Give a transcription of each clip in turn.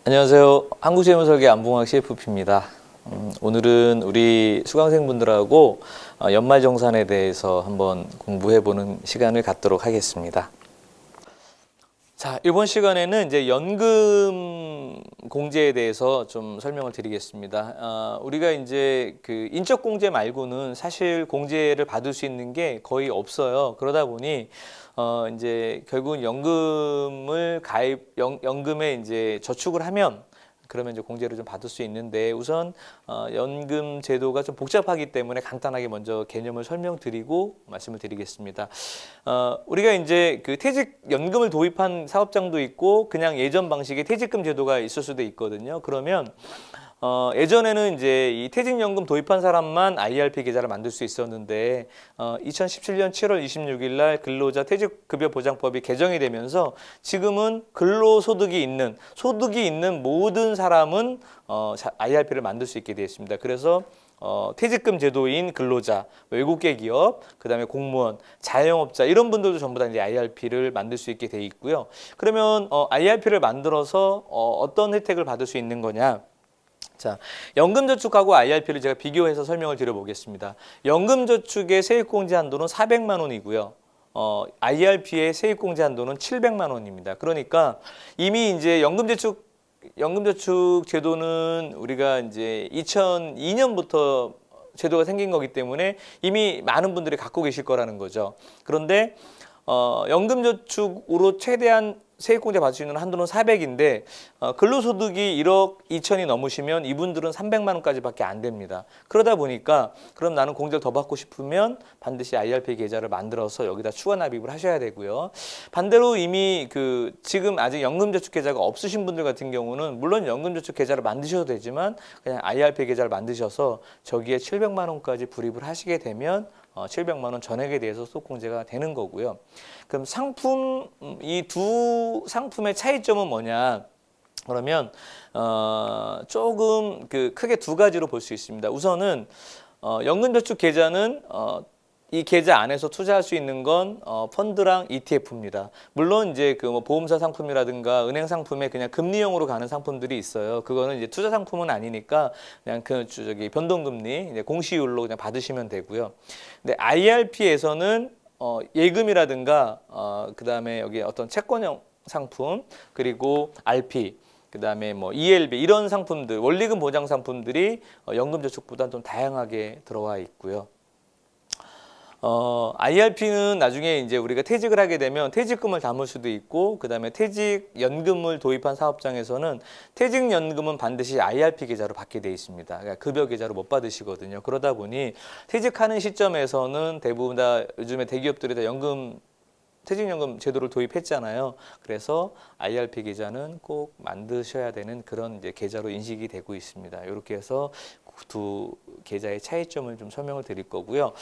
안녕하세요. 한국재무설계 안봉학 CFP입니다. 오늘은 우리 수강생분들하고 연말정산에 대해서 한번 공부해보는 시간을 갖도록 하겠습니다. 자, 이번 시간에는 이제 연금 공제에 대해서 좀 설명을 드리겠습니다. 우리가 이제 그 인적 공제 말고는 사실 공제를 받을 수 있는 게 거의 없어요. 그러다 보니 이제 결국은 연금을 연금에 이제 저축을 하면 그러면 이제 공제를 좀 받을 수 있는데 우선 연금 제도가 좀 복잡하기 때문에 간단하게 먼저 개념을 설명드리고 말씀을 드리겠습니다. 우리가 이제 그 퇴직연금을 도입한 사업장도 있고 그냥 예전 방식의 퇴직금 제도가 있을 수도 있거든요. 그러면 예전에는 이제 이 퇴직연금 도입한 사람만 IRP 계좌를 만들 수 있었는데 2017년 7월 26일 날 근로자 퇴직급여보장법이 개정이 되면서 지금은 근로소득이 있는 모든 사람은 IRP를 만들 수 있게 되어 있습니다. 그래서 퇴직금 제도인 근로자, 외국계 기업, 그다음에 공무원, 자영업자 이런 분들도 전부 다 이제 IRP를 만들 수 있게 돼 있고요. 그러면 IRP를 만들어서 어떤 혜택을 받을 수 있는 거냐? 자, 연금저축하고 IRP를 제가 비교해서 설명을 드려보겠습니다. 연금저축의 세액공제 한도는 400만 원이고요. IRP의 세액공제 한도는 700만 원입니다. 그러니까 이미 이제 연금저축 제도는 우리가 이제 2002년부터 제도가 생긴 거기 때문에 이미 많은 분들이 갖고 계실 거라는 거죠. 그런데 연금저축으로 최대한 세액공제 받을 수 있는 한도는 400인데 근로소득이 1억 2천이 넘으시면 이분들은 300만 원까지밖에 안 됩니다. 그러다 보니까 그럼 나는 공제를 더 받고 싶으면 반드시 IRP 계좌를 만들어서 여기다 추가 납입을 하셔야 되고요. 반대로 이미 지금 아직 연금저축 계좌가 없으신 분들 같은 경우는 물론 연금저축 계좌를 만드셔도 되지만 그냥 IRP 계좌를 만드셔서 저기에 700만 원까지 불입을 하시게 되면 700만 원 전액에 대해서 소득공제가 되는 거고요. 그럼 이 두 상품의 차이점은 뭐냐? 그러면 조금 크게 두 가지로 볼 수 있습니다. 우선은 연금저축 계좌는 이 계좌 안에서 투자할 수 있는 건 펀드랑 ETF입니다. 물론 이제 뭐 보험사 상품이라든가 은행 상품에 그냥 금리형으로 가는 상품들이 있어요. 그거는 이제 투자 상품은 아니니까 그냥 변동금리 이제 공시율로 그냥 받으시면 되고요. 근데 IRP에서는 예금이라든가 그다음에 여기 어떤 채권형 상품 그리고 RP 그다음에 뭐 ELB 이런 상품들 원리금 보장 상품들이 연금저축보다 좀 다양하게 들어와 있고요. IRP는 나중에 이제 우리가 퇴직을 하게 되면 퇴직금을 담을 수도 있고 그다음에 퇴직연금을 도입한 사업장에서는 퇴직연금은 반드시 IRP 계좌로 받게 돼 있습니다. 그러니까 급여 계좌로 못 받으시거든요. 그러다 보니 퇴직하는 시점에서는 대부분 다 요즘에 대기업들이 다 퇴직연금 제도를 도입했잖아요. 그래서 IRP 계좌는 꼭 만드셔야 되는 그런 이제 계좌로 인식이 되고 있습니다. 이렇게 해서 두 계좌의 차이점을 좀 설명을 드릴 거고요.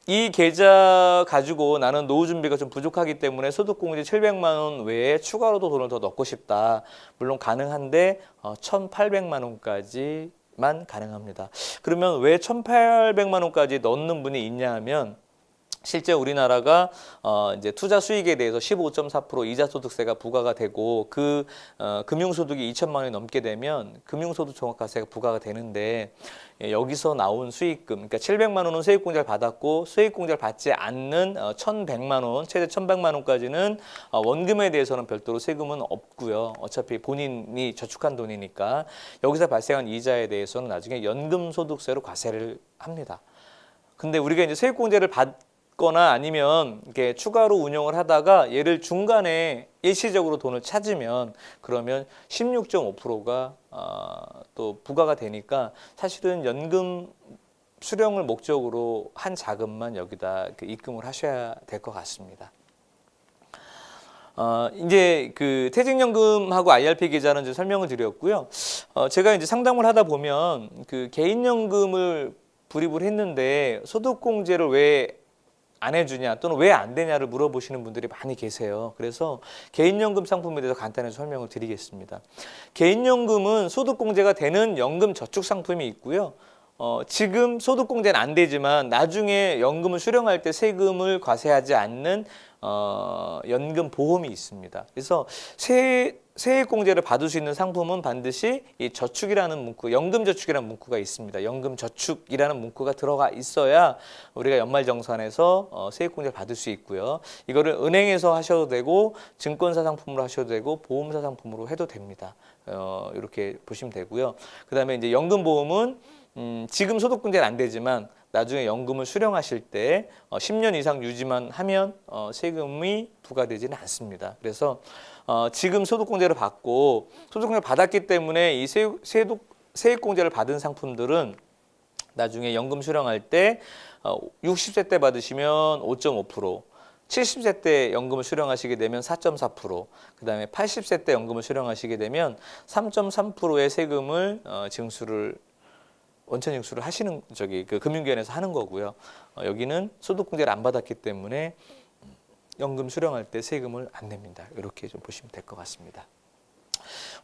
이 계좌 가지고 나는 노후 준비가 좀 부족하기 때문에 소득공제 700만 원 외에 추가로도 돈을 더 넣고 싶다. 물론 가능한데 1,800만 원까지만 가능합니다. 그러면 왜 1,800만 원까지 넣는 분이 있냐 하면 실제 우리나라가 이제 투자 수익에 대해서 15.4% 이자소득세가 부과가 되고 금융소득이 2천만 원이 넘게 되면 금융소득 종합과세가 부과가 되는데 여기서 나온 수익금, 그러니까 700만 원은 세액공제를 받았고 수익공제를 받지 않는 1,100만 원, 최대 1,100만 원까지는 원금에 대해서는 별도로 세금은 없고요. 어차피 본인이 저축한 돈이니까 여기서 발생한 이자에 대해서는 나중에 연금소득세로 과세를 합니다. 근데 우리가 이제 세액공제를 거나 아니면 이렇게 추가로 운용을 하다가 얘를 중간에 일시적으로 돈을 찾으면 그러면 16.5%가 또 부과가 되니까 사실은 연금 수령을 목적으로 한 자금만 여기다 입금을 하셔야 될 것 같습니다. 이제 퇴직연금하고 IRP 계좌는 이제 설명을 드렸고요. 제가 이제 상담을 하다 보면 개인연금을 불입을 했는데 소득공제를 왜 안 해주냐 또는 왜 안 되냐를 물어보시는 분들이 많이 계세요. 그래서 개인연금 상품에 대해서 간단히 설명을 드리겠습니다. 개인연금은 소득공제가 되는 연금 저축 상품이 있고요. 지금 소득공제는 안 되지만 나중에 연금을 수령할 때 세금을 과세하지 않는 연금 보험이 있습니다. 그래서 세액공제를 받을 수 있는 상품은 반드시 이 저축이라는 문구, 연금저축이라는 문구가 있습니다. 연금저축이라는 문구가 들어가 있어야 우리가 연말정산에서 세액공제를 받을 수 있고요. 이거를 은행에서 하셔도 되고 증권사 상품으로 하셔도 되고 보험사 상품으로 해도 됩니다. 이렇게 보시면 되고요. 그다음에 이제 연금보험은 지금 소득공제는 안 되지만 나중에 연금을 수령하실 때 10년 이상 유지만 하면 세금이 부과되지는 않습니다. 그래서 지금 소득공제를 받고 소득공제를 받았기 때문에 이 세액공제를 받은 상품들은 나중에 연금 수령할 때 60세 때 받으시면 5.5%, 70세 때 연금을 수령하시게 되면 4.4%, 그다음에 80세 때 연금을 수령하시게 되면 3.3%의 세금을 원천 징수를 하시는 그 금융기관에서 하는 거고요. 여기는 소득공제를 안 받았기 때문에 연금 수령할 때 세금을 안 냅니다. 이렇게 좀 보시면 될 것 같습니다.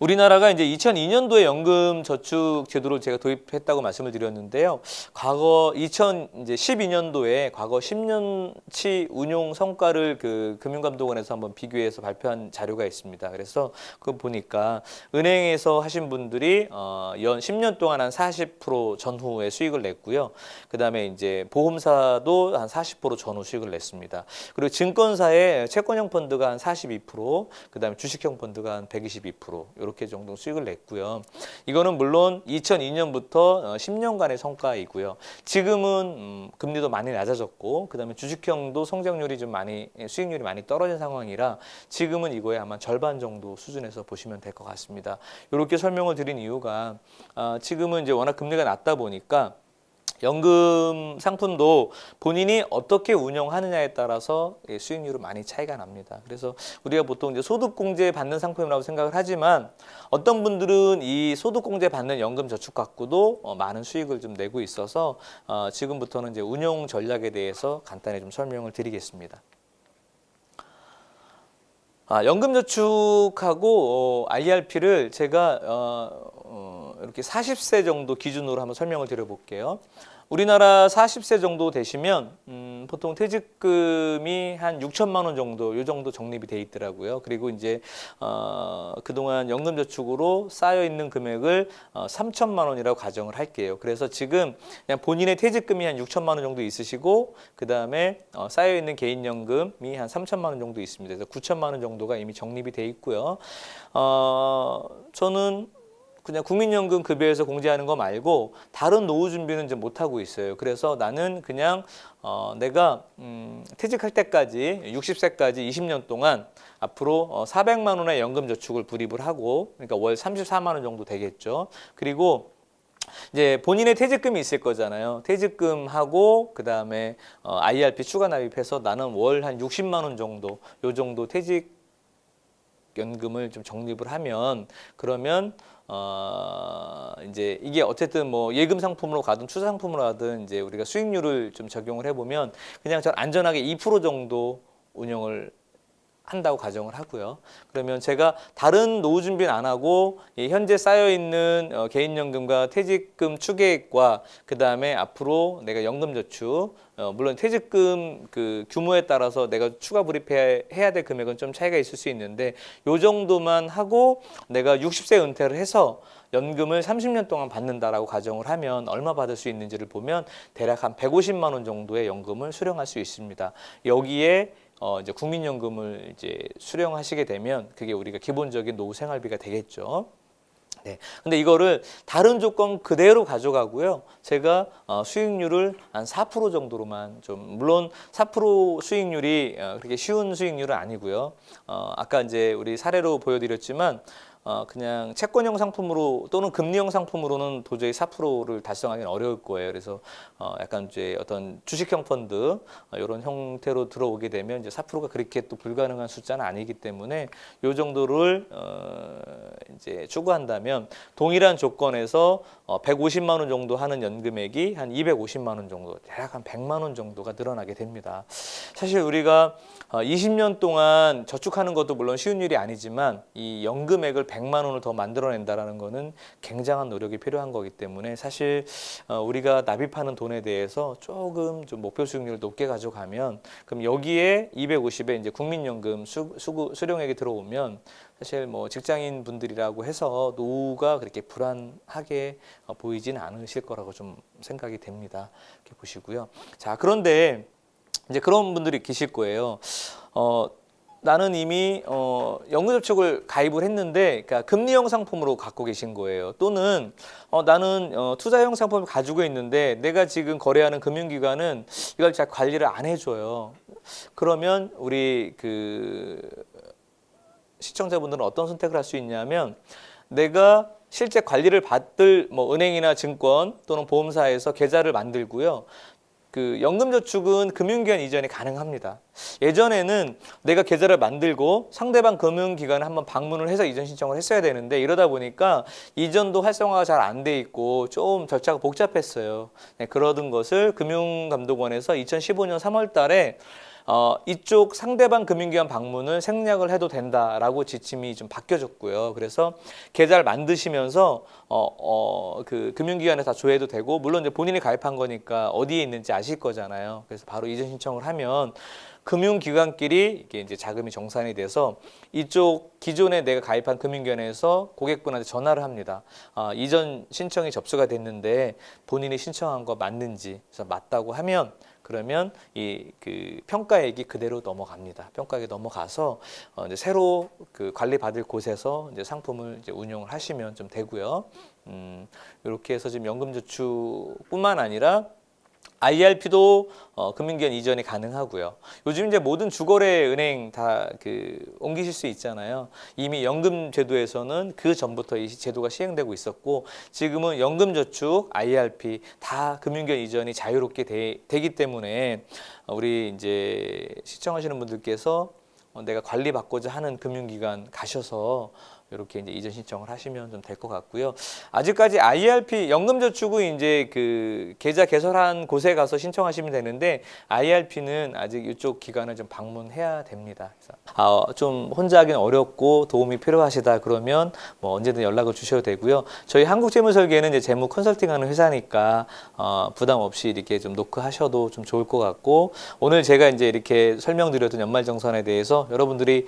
우리나라가 이제 2002년도에 연금저축 제도를 제가 도입했다고 말씀을 드렸는데요. 과거 2012년도에 과거 10년치 운용 성과를 그 금융감독원에서 한번 비교해서 발표한 자료가 있습니다. 그래서 그거 보니까 은행에서 하신 분들이 연 10년 동안 한 40% 전후의 수익을 냈고요. 그다음에 이제 보험사도 한 40% 전후 수익을 냈습니다. 그리고 증권사의 채권형 펀드가 한 42%, 그다음에 주식형 펀드가 한 122%. 이렇게 정도 수익을 냈고요. 이거는 물론 2002년부터 10년간의 성과이고요. 지금은 금리도 많이 낮아졌고 그다음에 주식형도 성장률이 좀 많이 수익률이 많이 떨어진 상황이라 지금은 이거에 아마 절반 정도 수준에서 보시면 될 것 같습니다. 이렇게 설명을 드린 이유가 지금은 이제 워낙 금리가 낮다 보니까 연금 상품도 본인이 어떻게 운영하느냐에 따라서 수익률은 많이 차이가 납니다. 그래서 우리가 보통 이제 소득공제 받는 상품이라고 생각을 하지만 어떤 분들은 이 소득공제 받는 연금저축 갖고도 많은 수익을 좀 내고 있어서 지금부터는 이제 운용 전략에 대해서 간단히 좀 설명을 드리겠습니다. 연금저축하고 IRP를 제가 이렇게 40세 정도 기준으로 한번 설명을 드려볼게요. 우리나라 40세 정도 되시면 보통 퇴직금이 한 6천만 원 정도, 요 정도 적립이 돼 있더라고요. 그리고 이제 그동안 연금저축으로 쌓여 있는 금액을 3천만 원이라고 가정을 할게요. 그래서 지금 그냥 본인의 퇴직금이 한 6천만 원 정도 있으시고 그 다음에 쌓여 있는 개인연금이 한 3천만 원 정도 있습니다. 그래서 9천만 원 정도가 이미 적립이 돼 있고요. 저는 그냥 국민연금 급여에서 공제하는 거 말고 다른 노후 준비는 이제 못 하고 있어요. 그래서 나는 그냥 내가 퇴직할 때까지 60세까지 20년 동안 앞으로 400만 원의 연금저축을 불입을 하고 그러니까 월 34만 원 정도 되겠죠. 그리고 이제 본인의 퇴직금이 있을 거잖아요. 퇴직금하고 그 다음에 IRP 추가 납입해서 나는 월 한 60만 원 정도 요 정도 퇴직연금을 좀 적립을 하면 그러면 이제 이게 어쨌든 뭐 예금 상품으로 가든 투자 상품으로 가든 이제 우리가 수익률을 좀 적용을 해보면 그냥 전 안전하게 2% 정도 운영을 한다고 가정을 하고요. 그러면 제가 다른 노후 준비는 안 하고 현재 쌓여 있는 개인연금과 퇴직금 추계액과 그 다음에 앞으로 내가 연금저축 물론 퇴직금 그 규모에 따라서 내가 추가 불입해야 될 금액은 좀 차이가 있을 수 있는데 요 정도만 하고 내가 60세 은퇴를 해서 연금을 30년 동안 받는다라고 가정을 하면 얼마 받을 수 있는지를 보면 대략 한 150만 원 정도의 연금을 수령할 수 있습니다. 여기에 이제 국민연금을 이제 수령하시게 되면 그게 우리가 기본적인 노후 생활비가 되겠죠. 네. 근데 이거를 다른 조건 그대로 가져가고요. 제가 수익률을 한 4% 정도로만 좀 물론 4% 수익률이 그렇게 쉬운 수익률은 아니고요. 아까 이제 우리 사례로 보여드렸지만 그냥 채권형 상품으로 또는 금리형 상품으로는 도저히 4%를 달성하기는 어려울 거예요. 그래서 약간 이제 어떤 주식형 펀드 이런 형태로 들어오게 되면 이제 4%가 그렇게 또 불가능한 숫자는 아니기 때문에 요 정도를 이제 추구한다면 동일한 조건에서 150만 원 정도 하는 연금액이 한 250만 원 정도, 대략 한 100만 원 정도가 늘어나게 됩니다. 사실 우리가 20년 동안 저축하는 것도 물론 쉬운 일이 아니지만 이 연금액을 100만 원을 더 만들어낸다라는 거는 굉장한 노력이 필요한 거기 때문에 사실 우리가 납입하는 돈에 대해서 조금 좀 목표 수익률을 높게 가져가면 그럼 여기에 250에 이제 국민연금 수령액이 들어오면 사실 뭐 직장인 분들이라고 해서 노후가 그렇게 불안하게 보이지는 않으실 거라고 좀 생각이 됩니다. 이렇게 보시고요. 자, 그런데 이제 그런 분들이 계실 거예요. 나는 이미 연금저축을 가입을 했는데, 그러니까 금리형 상품으로 갖고 계신 거예요. 또는 나는 투자형 상품을 가지고 있는데 내가 지금 거래하는 금융기관은 이걸 잘 관리를 안 해줘요. 그러면 우리 그 시청자분들은 어떤 선택을 할 수 있냐면, 내가 실제 관리를 받을 뭐 은행이나 증권 또는 보험사에서 계좌를 만들고요. 그 연금저축은 금융기관 이전이 가능합니다. 예전에는 내가 계좌를 만들고 상대방 금융기관에 한번 방문을 해서 이전 신청을 했어야 되는데, 이러다 보니까 이전도 활성화가 잘 안 돼 있고 좀 절차가 복잡했어요. 네, 그러던 것을 금융감독원에서 2015년 3월 달에 이쪽 상대방 금융기관 방문을 생략을 해도 된다라고 지침이 좀 바뀌어졌고요. 그래서 계좌를 만드시면서 그 금융기관에 다 조회도 되고, 물론 이제 본인이 가입한 거니까 어디에 있는지 아실 거잖아요. 그래서 바로 이전 신청을 하면 금융기관끼리 이게 이제 자금이 정산이 돼서 이쪽 기존에 내가 가입한 금융기관에서 고객분한테 전화를 합니다. 이전 신청이 접수가 됐는데 본인이 신청한 거 맞는지, 그래서 맞다고 하면 그러면 이 그 평가액이 그대로 넘어갑니다. 평가액이 넘어가서 이제 새로 그 관리 받을 곳에서 이제 상품을 이제 운용을 하시면 좀 되고요. 이렇게 해서 지금 연금저축뿐만 아니라 IRP도 금융기관 이전이 가능하고요. 요즘 이제 모든 주거래 은행 다 그 옮기실 수 있잖아요. 이미 연금제도에서는 그 전부터 이 제도가 시행되고 있었고, 지금은 연금저축, IRP 다 금융기관 이전이 자유롭게 되기 때문에 우리 이제 시청하시는 분들께서 내가 관리받고자 하는 금융기관 가셔서 이렇게 이제 이전 신청을 하시면 좀 될 것 같고요. 아직까지 IRP 연금저축은 이제 그 계좌 개설한 곳에 가서 신청하시면 되는데, IRP는 아직 이쪽 기관을 좀 방문해야 됩니다. 그래서 좀 혼자 하기는 어렵고 도움이 필요하시다 그러면 뭐 언제든 연락을 주셔도 되고요. 저희 한국재무설계는 이제 재무 컨설팅하는 회사니까 부담 없이 이렇게 좀 노크하셔도 좀 좋을 것 같고, 오늘 제가 이제 이렇게 설명드렸던 연말정산에 대해서 여러분들이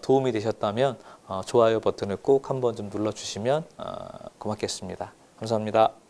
도움이 되셨다면 좋아요 버튼을 꼭 한번 좀 눌러주시면 고맙겠습니다. 감사합니다.